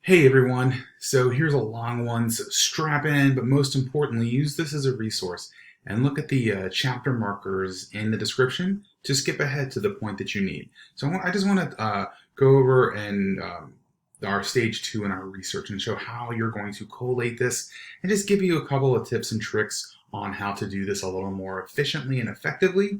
Hey everyone, so here's a long one, so strap in, but most importantly, use this as a resource and look at the chapter markers in the description to skip ahead to the point that you need. So I just want to go over and our stage 2 in our research and show how you're going to collate this and just give you a couple of tips and tricks on how to do this a little more efficiently and effectively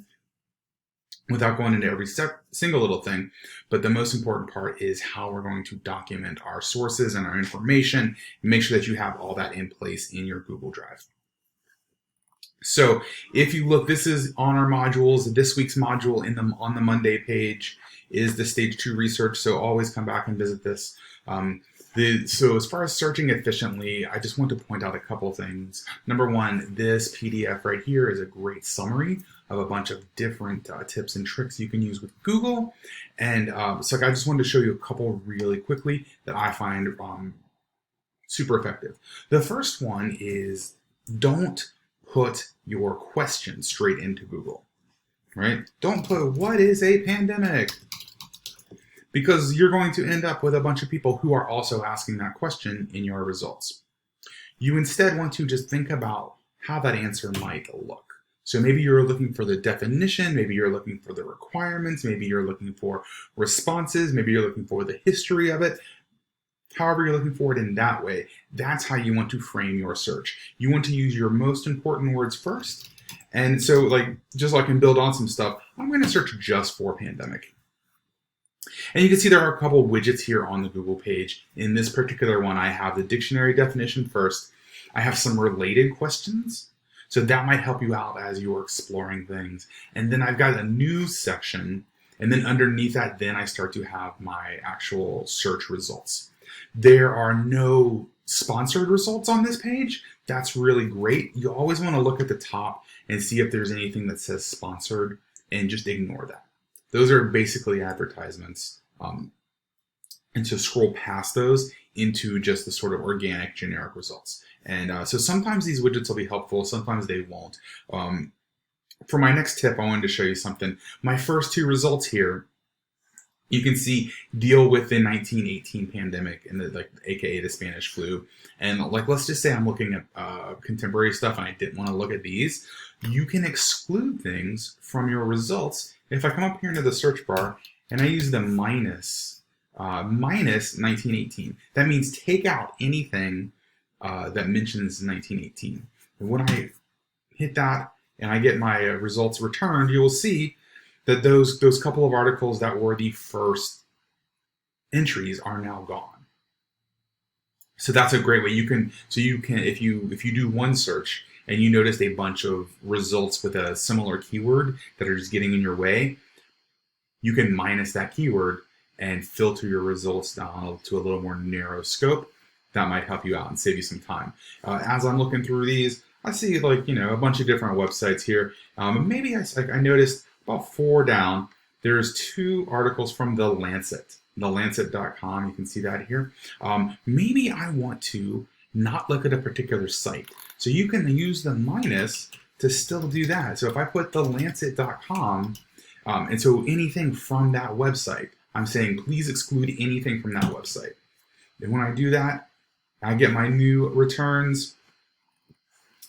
without going into every single little thing. But the most important part is how we're going to document our sources and our information and make sure that you have all that in place in your Google Drive. So if you look, this is on our modules. This week's module on the Monday page is the stage 2 research. So always come back and visit this. So as far as searching efficiently, I just want to point out a couple of things. Number one, this PDF right here is a great summary of a bunch of different tips and tricks you can use with Google. And so I just wanted to show you a couple really quickly that I find super effective. The first one is don't put your question straight into Google, right? Don't put, what is a pandemic? Because you're going to end up with a bunch of people who are also asking that question in your results. You instead want to just think about how that answer might look. So maybe you're looking for the definition, maybe you're looking for the requirements, maybe you're looking for responses, maybe you're looking for the history of it. However you're looking for it in that way, that's how you want to frame your search. You want to use your most important words first. And so just so I can build on some stuff, I'm going to search just for pandemic. And you can see there are a couple of widgets here on the Google page. In this particular one, I have the dictionary definition first. I have some related questions. So that might help you out as you're exploring things. And then I've got a news section. And then underneath that, then I start to have my actual search results. There are no sponsored results on this page. That's really great. You always want to look at the top and see if there's anything that says sponsored and just ignore that. Those are basically advertisements. And so scroll past those into just the sort of organic generic results. And so sometimes these widgets will be helpful, sometimes they won't. For my next tip, I wanted to show you something. My first 2 results here, you can see deal with the 1918 pandemic and AKA the Spanish flu. And let's just say I'm looking at contemporary stuff and I didn't want to look at these. You can exclude things from your results. If I come up here into the search bar and I use the minus 1918, that means take out anything that mentions 1918. And when I hit that and I get my results returned, you will see that those couple of articles that were the first entries are now gone. So that's a great way you can if you do one search and you notice a bunch of results with a similar keyword that are just getting in your way, you can minus that keyword and filter your results down to a little more narrow scope. That might help you out and save you some time. As I'm looking through these, I see a bunch of different websites here. Maybe I noticed about 4 down, there's 2 articles from The Lancet, thelancet.com. You can see that here. Maybe I want to not look at a particular site. So you can use the minus to still do that. So if I put thelancet.com, and so anything from that website, I'm saying please exclude anything from that website. And when I do that, I get my new returns.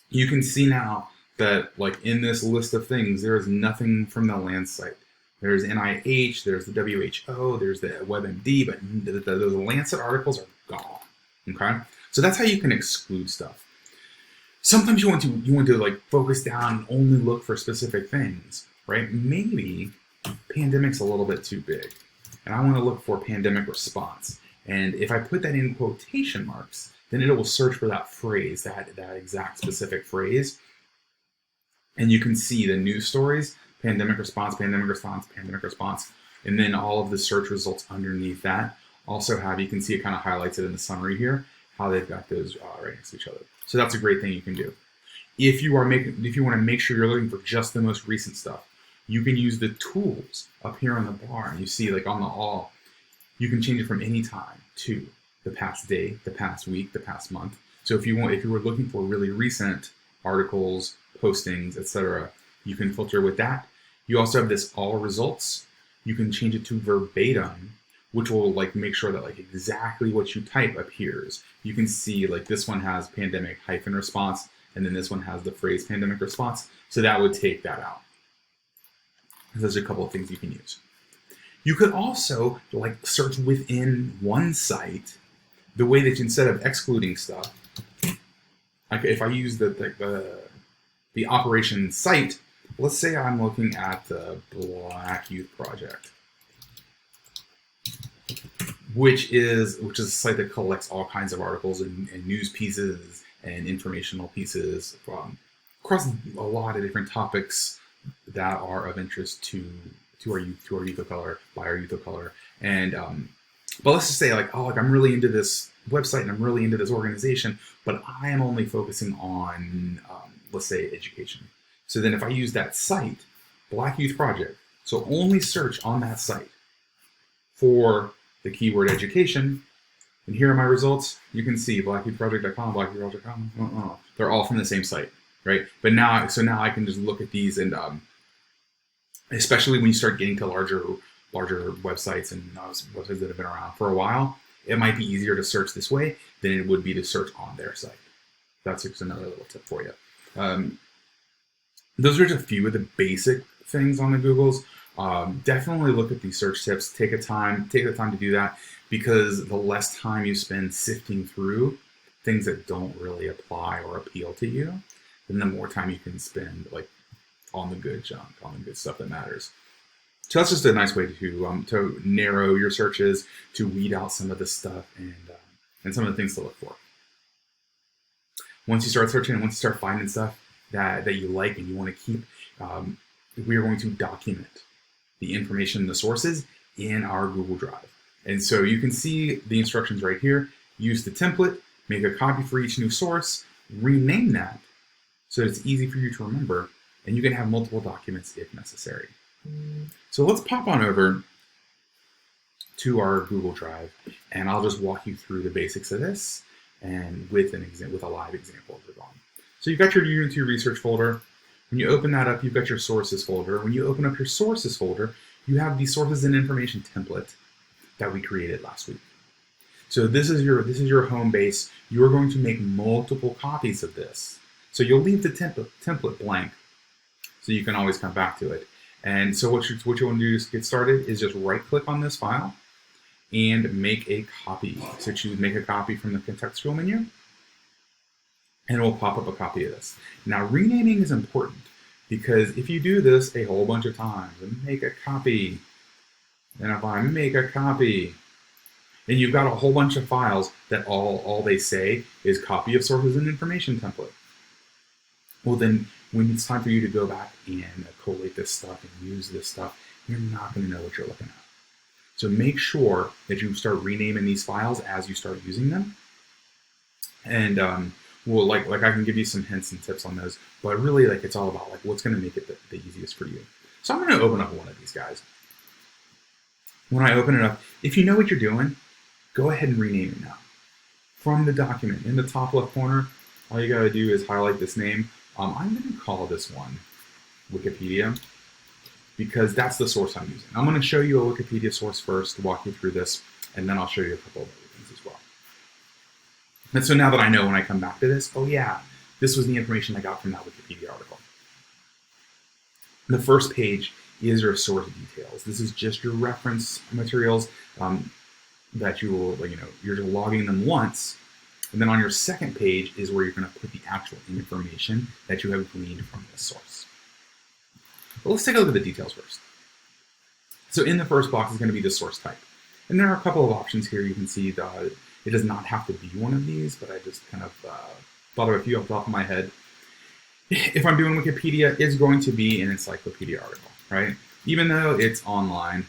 You can see now that in this list of things, there is nothing from the Lancet. There's NIH, there's the WHO, there's the WebMD, but the Lancet articles are gone. Okay, so that's how you can exclude stuff. Sometimes you want to focus down and only look for specific things, right? Maybe pandemic's a little bit too big, and I want to look for pandemic response. And if I put that in quotation marks, then it will search for that phrase, that exact specific phrase. And you can see the news stories, pandemic response, pandemic response, pandemic response, and then all of the search results underneath that also have, you can see it kind of highlights it in the summary here, how they've got those right next to each other. So that's a great thing you can do. If you want to make sure you're looking for just the most recent stuff, you can use the tools up here on the bar. And you see on the all, you can change it from any time to the past day, the past week, the past month. So if you were looking for really recent articles, postings, etc., you can filter with that. You also have this all results. You can change it to verbatim, which will like make sure that like exactly what you type appears. You can see like this one has pandemic hyphen response, and then this one has the phrase pandemic response. So that would take that out. There's a couple of things you can use. You could also like search within one site the way that instead of excluding stuff, like if I use the operation site, let's say I'm looking at the Black Youth Project, which is a site that collects all kinds of articles and news pieces and informational pieces across a lot of different topics that are of interest to our youth of color, by our youth of color. And but let's just say like, oh, like I'm really into this website and I'm really into this organization, but I am only focusing on let's say education. So then if I use that site, Black Youth Project, so only search on that site for the keyword education, and here are my results. You can see blackyouthproject.com, blackyouthproject.com. They're all from the same site, right? But now I can just look at these, and especially when you start getting to larger websites and websites that have been around for a while, it might be easier to search this way than it would be to search on their site. That's just another little tip for you. Those are just a few of the basic things on the Googles. Definitely look at these search tips. Take the time to do that, because the less time you spend sifting through things that don't really apply or appeal to you, then the more time you can spend like on the good junk, on the good stuff that matters. So that's just a nice way to narrow your searches, to weed out some of the stuff and some of the things to look for. Once you start searching and once you start finding stuff that you like and you want to keep, we are going to document the information, the sources in our Google Drive. And so you can see the instructions right here. Use the template, make a copy for each new source, rename that so that it's easy for you to remember, and you can have multiple documents if necessary. So let's pop on over to our Google Drive, and I'll just walk you through the basics of this and with a live example of it on. So you've got your Unity research folder. When you open that up, you've got your sources folder. When you open up your sources folder, you have the sources and information template that we created last week. So this is your home base. You're going to make multiple copies of this. So you'll leave the template blank, so you can always come back to it. And so what you want to do to get started is just right-click on this file and make a copy. So choose Make a Copy from the contextual menu, and it will pop up a copy of this. Now, renaming is important, because if you do this a whole bunch of times, and make a copy, and if I make a copy, and you've got a whole bunch of files that all they say is copy of sources and information template, well then, when it's time for you to go back and collate this stuff and use this stuff, you're not going to know what you're looking at. So make sure that you start renaming these files as you start using them. And well, like I can give you some hints and tips on those, but really like it's all about like what's going to make it the easiest for you. So I'm going to open up one of these guys. When I open it up, if you know what you're doing, go ahead and rename it now. From the document, in the top left corner, all you got to do is highlight this name. I'm going to call this one Wikipedia, because that's the source I'm using. I'm going to show you a Wikipedia source first to walk you through this, and then I'll show you a couple of other things as well. And so now that I know when I come back to this, oh yeah, this was the information I got from that Wikipedia article. The first page is your source details. This is just your reference materials that you will, you're just logging them once. And then on your second page is where you're going to put the actual information that you have gleaned from this source. But let's take a look at the details first. So in the first box is going to be the source type. And there are a couple of options here. You can see it does not have to be one of these, but I just kind of thought of a few off the top of my head. If I'm doing Wikipedia, it's going to be an encyclopedia article, right? Even though it's online,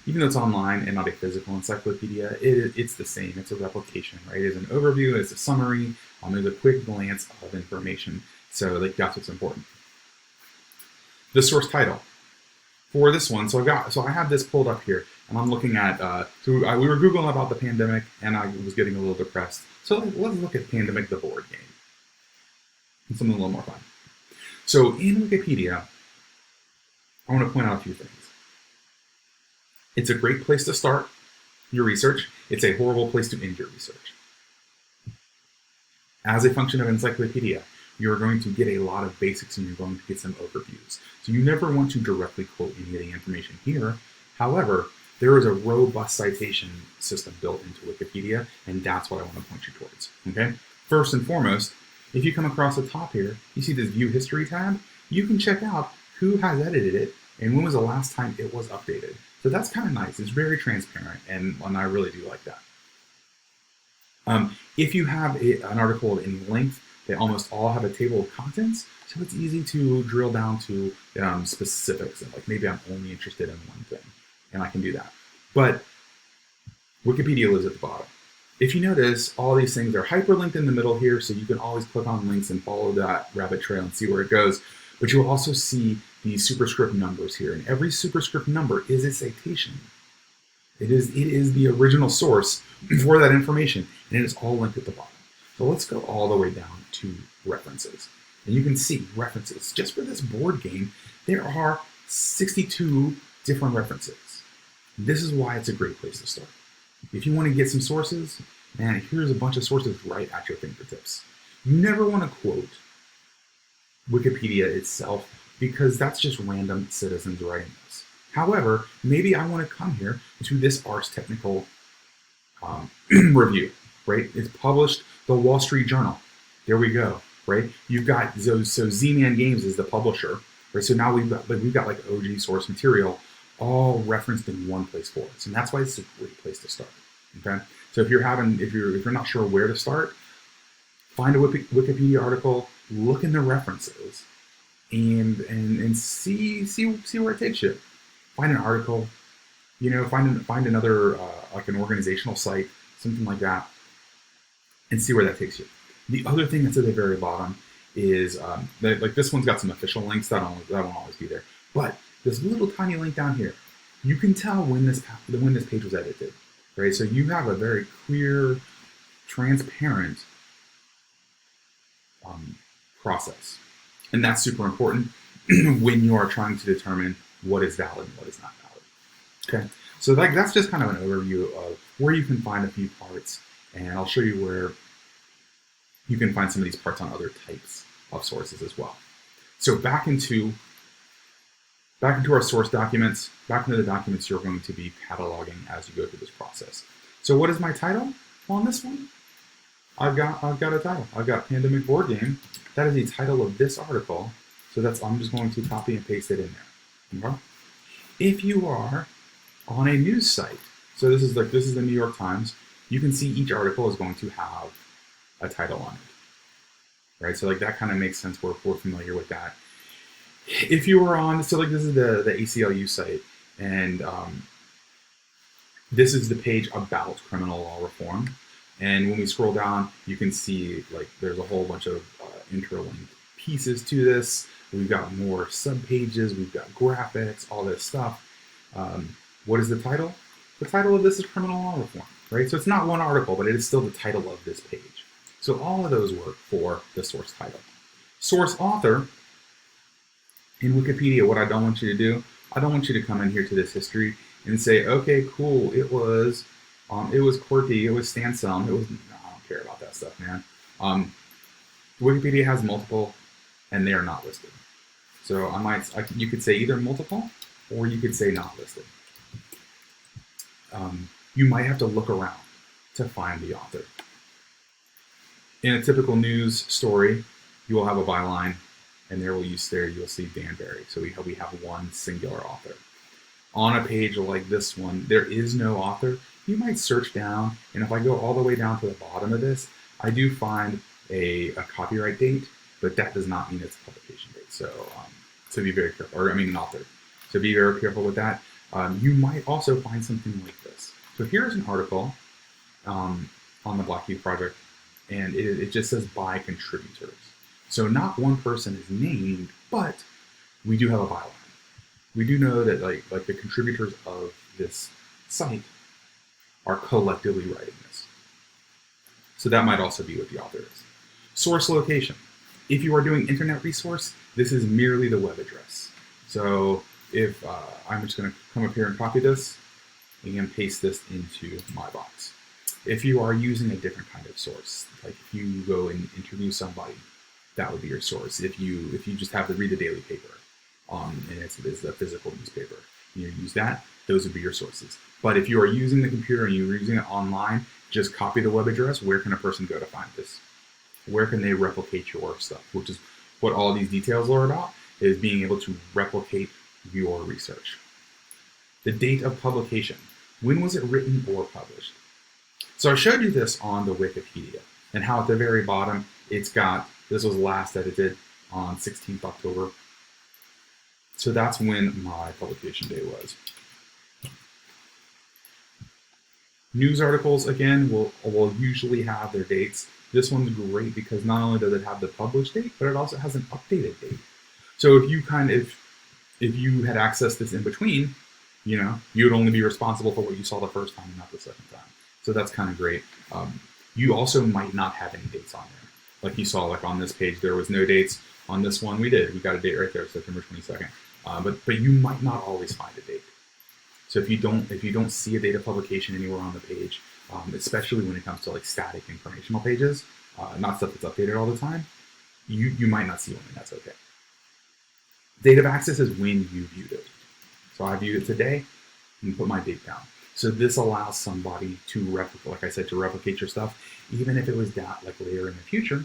even though it's online and not a physical encyclopedia, it's the same. It's a replication, right? It's an overview, it's a summary, there's a quick glance of information. So that's what's important. The source title for this one. So I have this pulled up here, and I'm looking at. We were Googling about the pandemic, and I was getting a little depressed. So let's look at Pandemic the board game. And something a little more fun. So in Wikipedia, I want to point out a few things. It's a great place to start your research. It's a horrible place to end your research. As a function of encyclopedia, you're going to get a lot of basics and you're going to get some overviews. So you never want to directly quote any of the information here. However, there is a robust citation system built into Wikipedia, and that's what I want to point you towards. Okay? First and foremost, if you come across the top here, you see this View History tab, you can check out who has edited it and when was the last time it was updated. So that's kind of nice. It's very transparent, and I really do like that. If you have an article of any length, they almost all have a table of contents, so it's easy to drill down to specifics, and like maybe I'm only interested in one thing, and I can do that. But Wikipedia lives at the bottom. If you notice, all these things are hyperlinked in the middle here, so you can always click on links and follow that rabbit trail and see where it goes. But you'll also see these superscript numbers here, and every superscript number is a citation. It is the original source for that information, and it is all linked at the bottom. So let's go all the way down to references. And you can see references. Just for this board game, there are 62 different references. This is why it's a great place to start. If you want to get some sources, man, here's a bunch of sources right at your fingertips. You never want to quote Wikipedia itself because that's just random citizens writing this. However, maybe I want to come here to this Ars Technica review, right? It's published the Wall Street Journal. There we go, right? You've got, so Z-Man Games is the publisher, right? So now we've got like OG source material all referenced in one place for us. And that's why it's a great place to start, okay? So if you're not sure where to start, find a Wikipedia article, look in the references, and see where it takes you. Find an article, find another like an organizational site, something like that, and see where that takes you. The other thing that's at the very bottom is like this one's got some official links that won't always be there, but this little tiny link down here, you can tell when this page was edited, right? So you have a very clear, transparent process, and that's super important when you are trying to determine what is valid and what is not valid. Okay, so that's just kind of an overview of where you can find a few parts, and I'll show you where you can find some of these parts on other types of sources as well. So back into our source documents, back into the documents you're going to be cataloging as you go through this process. So what is my title on this one? I've got a title. I've got Pandemic Board Game. That is the title of this article. So I'm just going to copy and paste it in there. Okay? If you are on a news site, so this is the New York Times, you can see each article is going to have a title on it, right? So like that kind of makes sense. We're familiar with that. If you were on, so like this is the ACLU site, and this is the page about criminal law reform. And when we scroll down, you can see like there's a whole bunch of interlinked pieces to this. We've got more subpages, we've got graphics, all this stuff. What is the title? The title of this is Criminal Law Reform, right? So it's not one article, but it is still the title of this page. So all of those work for the source title. Source author, in Wikipedia, what I don't want you to do, I don't want you to come in here to this history and say, okay, cool, it was quirky, it was Stan Selm, I don't care about that stuff, man. Wikipedia has multiple, and they are not listed. So you could say either multiple, or you could say not listed. You might have to look around to find the author. In a typical news story, you will have a byline, and you'll see Dan Barry. So we have one singular author. On a page like this one, there is no author. You might search down, and if I go all the way down to the bottom of this, I do find a copyright date, but that does not mean it's a publication date. So be very careful, or an author. So be very careful with that. You might also find something like this. So here's an article on the Black Youth Project, and it just says by contributors. So not one person is named, but we do have a byline. We do know that like the contributors of this site are collectively writing this. So that might also be what the author is. Source location. If you are doing internet resource, this is merely the web address. So if I'm just going to come up here and copy this and paste this into my box. If you are using a different kind of source, like if you go and interview somebody, that would be your source. If you just have to read the daily paper, and it's a physical newspaper, you use that. Those would be your sources. But if you are using the computer and you're using it online, just copy the web address. Where can a person go to find this? Where can they replicate your stuff? Which is what all these details are about, is being able to replicate your research. The date of publication. When was it written or published? So I showed you this on the Wikipedia, and how at the very bottom it's got, this was last edited on 16th October. So that's when my publication day was. News articles, again, will usually have their dates. This one's great because not only does it have the published date, but it also has an updated date. So if you had accessed this in between, you would only be responsible for what you saw the first time and not the second time. So that's kind of great. You also might not have any dates on there. Like you saw, like on this page, there was no dates. On this one, we did. We got a date right there, September 22nd. But you might not always find a date. So if you don't see a date of publication anywhere on the page, especially when it comes to like static informational pages, not stuff that's updated all the time, you might not see one, and that's okay. Date of access is when you viewed it. So I viewed it today and put my date down. So this allows somebody to replicate, like I said, to replicate your stuff, even if it was that like later in the future.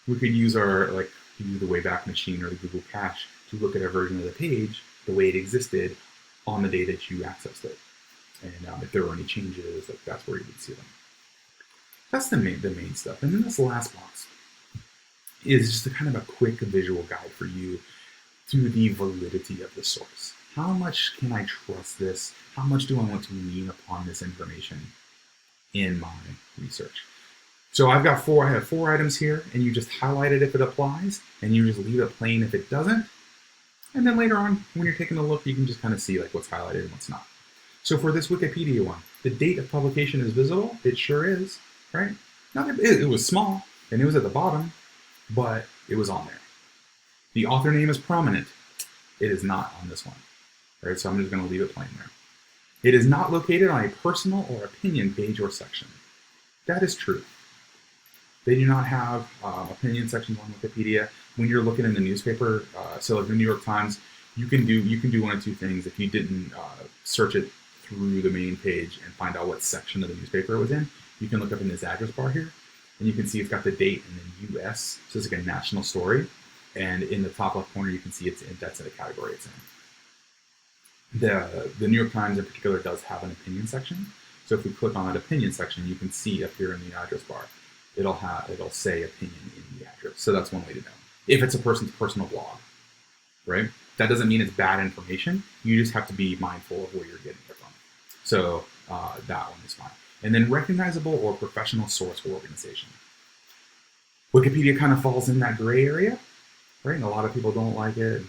We could use the Wayback Machine or the Google Cache to look at a version of the page the way it existed on the day that you accessed it. And if there were any changes, like that's where you would see them. That's the main stuff. And then this last box is just a kind of a quick visual guide for you to the validity of the source. How much can I trust this? How much do I want to lean upon this information in my research? So I have 4 items here, and you just highlight it if it applies, and you just leave it plain if it doesn't. And then later on, when you're taking a look, you can just kind of see like what's highlighted and what's not. So for this Wikipedia one, the date of publication is visible. It sure is, right? Now, it was small, and it was at the bottom, but it was on there. The author name is prominent. It is not on this one. Right, so I'm just going to leave it plain there. It is not located on a personal or opinion page or section. That is true. They do not have opinion sections on Wikipedia. When you're looking in the newspaper, so like the New York Times, you can do one of two things. If you didn't search it through the main page and find out what section of the newspaper it was in, you can look up in this address bar here, and you can see it's got the date and then U.S. So it's like a national story. And in the top left corner, you can see that's in the category it's in. The New York Times in particular does have an opinion section. So if we click on that opinion section, you can see up here in the address bar, it'll say opinion in the address. So that's one way to know. If it's a person's personal blog, right? That doesn't mean it's bad information. You just have to be mindful of where you're getting it from. So that one is fine. And then recognizable or professional source or organization. Wikipedia kind of falls in that gray area, right? And a lot of people don't like it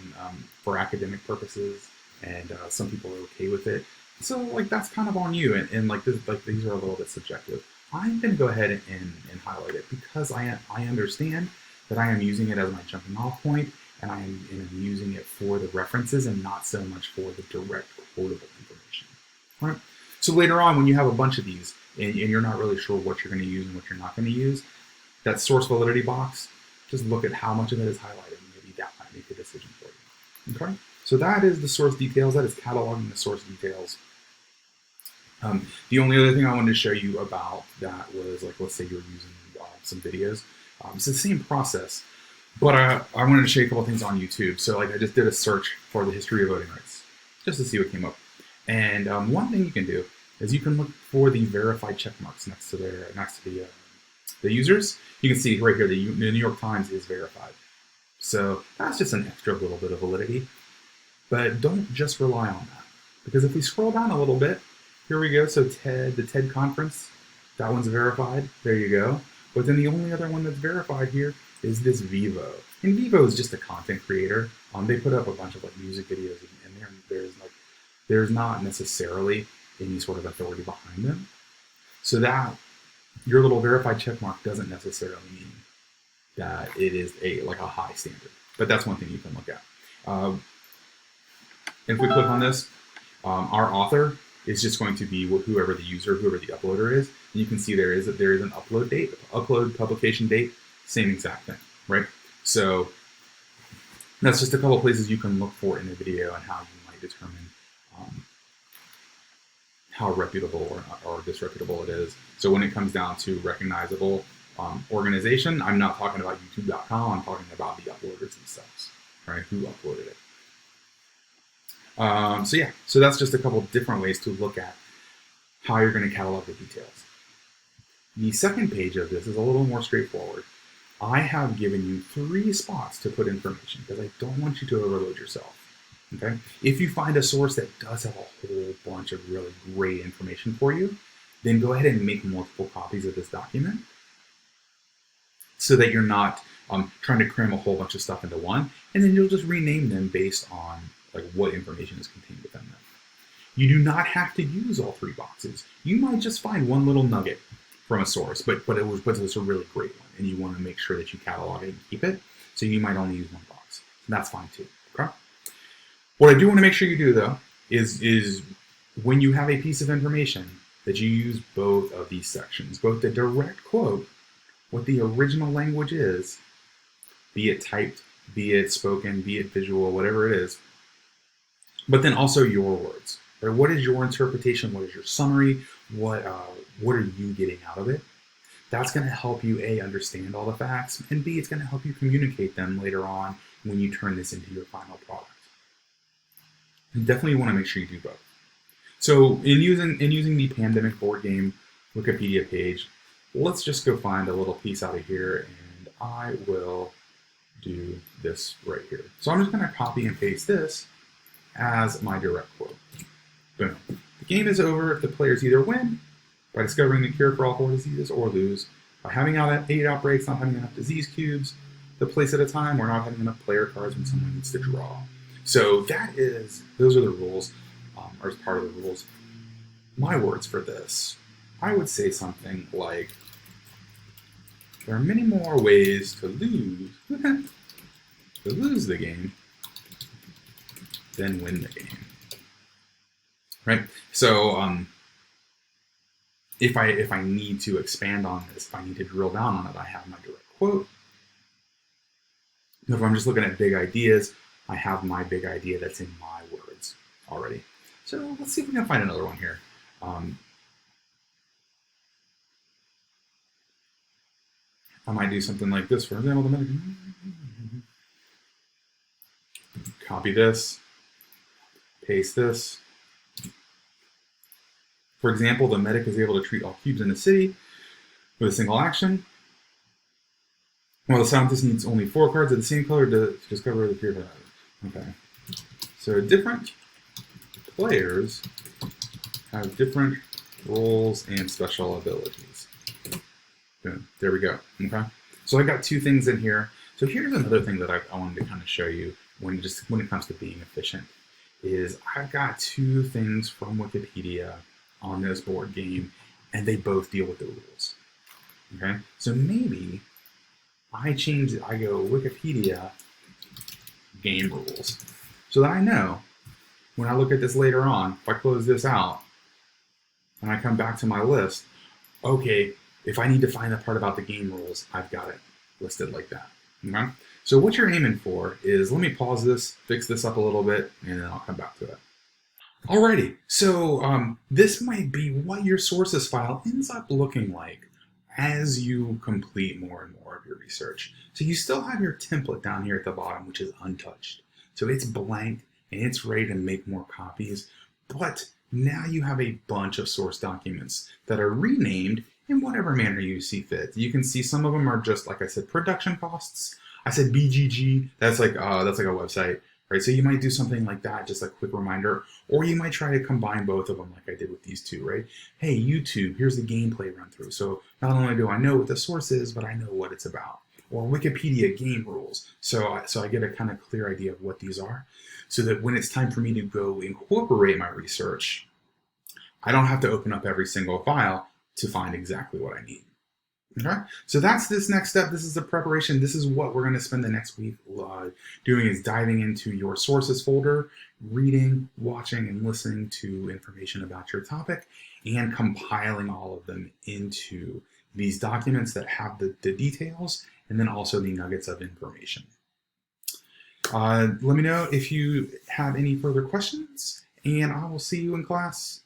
for academic purposes. And some people are okay with it. So like that's kind of on you. And these are a little bit subjective. I'm going to go ahead and highlight it because I understand that I am using it as my jumping off point, and I'm using it for the references and not so much for the direct quotable information. All right. So later on, when you have a bunch of these and you're not really sure what you're going to use and what you're not going to use, that source validity box, just look at how much of it is highlighted, and maybe that might make a decision for you. Okay. So that is the source details. That is cataloging the source details. The only other thing I wanted to show you about that was, like, let's say you're using some videos. It's the same process, but I wanted to show you a couple things on YouTube. So like I just did a search for the history of voting rights just to see what came up. And one thing you can do is you can look for the verified check marks next to the users. You can see right here the New York Times is verified. So that's just an extra little bit of validity. But don't just rely on that, because if we scroll down a little bit, here we go. So the TED conference, that one's verified. There you go. But then the only other one that's verified here is this Vevo. And Vevo is just a content creator. They put up a bunch of like music videos, and there's not necessarily any sort of authority behind them. So that your little verified checkmark doesn't necessarily mean that it is a high standard. But that's one thing you can look at. And if we click on this, our author is just going to be whoever the user, whoever the uploader is. And you can see there is an upload date, upload publication date, same exact thing, right? So that's just a couple of places you can look for in a video and how you might determine how reputable or disreputable it is. So when it comes down to recognizable organization, I'm not talking about YouTube.com. I'm talking about the uploaders themselves, right? Who uploaded it. So that's just a couple different ways to look at how you're going to catalog the details. The second page of this is a little more straightforward. I have given you 3 spots to put information because I don't want you to overload yourself. Okay? If you find a source that does have a whole bunch of really great information for you, then go ahead and make multiple copies of this document so that you're not trying to cram a whole bunch of stuff into one, and then you'll just rename them based on like what information is contained within them. You do not have to use all 3 boxes. You might just find one little nugget from a source, but it was a really great one, and you want to make sure that you catalog it and keep it, so you might only use 1 box. And that's fine too. Okay? What I do want to make sure you do, though, is when you have a piece of information that you use both of these sections, both the direct quote, what the original language is, be it typed, be it spoken, be it visual, whatever it is, but then also your words. Right? What is your interpretation? What is your summary? What are you getting out of it? That's going to help you, A, understand all the facts, and B, it's going to help you communicate them later on when you turn this into your final product. You definitely want to make sure you do both. So in using the Pandemic board game Wikipedia page, let's just go find a little piece out of here, and I will do this right here. So I'm just going to copy and paste this as my direct quote. Boom. The game is over if the players either win by discovering the cure for all 4 diseases or lose by having 8 outbreaks, not having enough disease cubes to place at a time, or not having enough player cards when someone needs to draw. So those are the rules, or as part of the rules. My words for this, I would say something like, there are many more ways to lose the game than win the game. Right? So if I need to expand on this, if I need to drill down on it, I have my direct quote. If I'm just looking at big ideas, I have my big idea that's in my words already. So let's see if we can find another one here. I might do something like this. For example, copy this, paste this. For example, the medic is able to treat all cubes in the city with a single action, while the scientist needs only 4 cards of the same color to discover the cure. Okay. So different players have different roles and special abilities. Boom. There we go. Okay. So I got 2 things in here. So here's another thing that I wanted to kind of show you when it comes to being efficient is I've got 2 things from Wikipedia on this board game, and they both deal with the rules. Okay. So maybe I change it. I go Wikipedia game rules, so that I know when I look at this later on, if I close this out and I come back to my list, okay, if I need to find the part about the game rules, I've got it listed like that. Okay? So what you're aiming for is, let me pause this, fix this up a little bit, and then I'll come back to it. Alrighty, so this might be what your sources file ends up looking like as you complete more and more of your research. So you still have your template down here at the bottom, which is untouched. So it's blank and it's ready to make more copies, but now you have a bunch of source documents that are renamed in whatever manner you see fit. You can see some of them are just, like I said, production costs. I said BGG, that's like a website, right? So you might do something like that, just a quick reminder, or you might try to combine both of them like I did with these 2, right? Hey, YouTube, here's the gameplay run through. So not only do I know what the source is, but I know what it's about. Or Wikipedia game rules. So I get a kind of clear idea of what these are, so that when it's time for me to go incorporate my research, I don't have to open up every single file to find exactly what I need. Okay, so that's this next step. This is the preparation. This is what we're going to spend the next week doing, is diving into your sources folder, reading, watching, and listening to information about your topic, and compiling all of them into these documents that have the details and then also the nuggets of information. Let me know if you have any further questions, and I will see you in class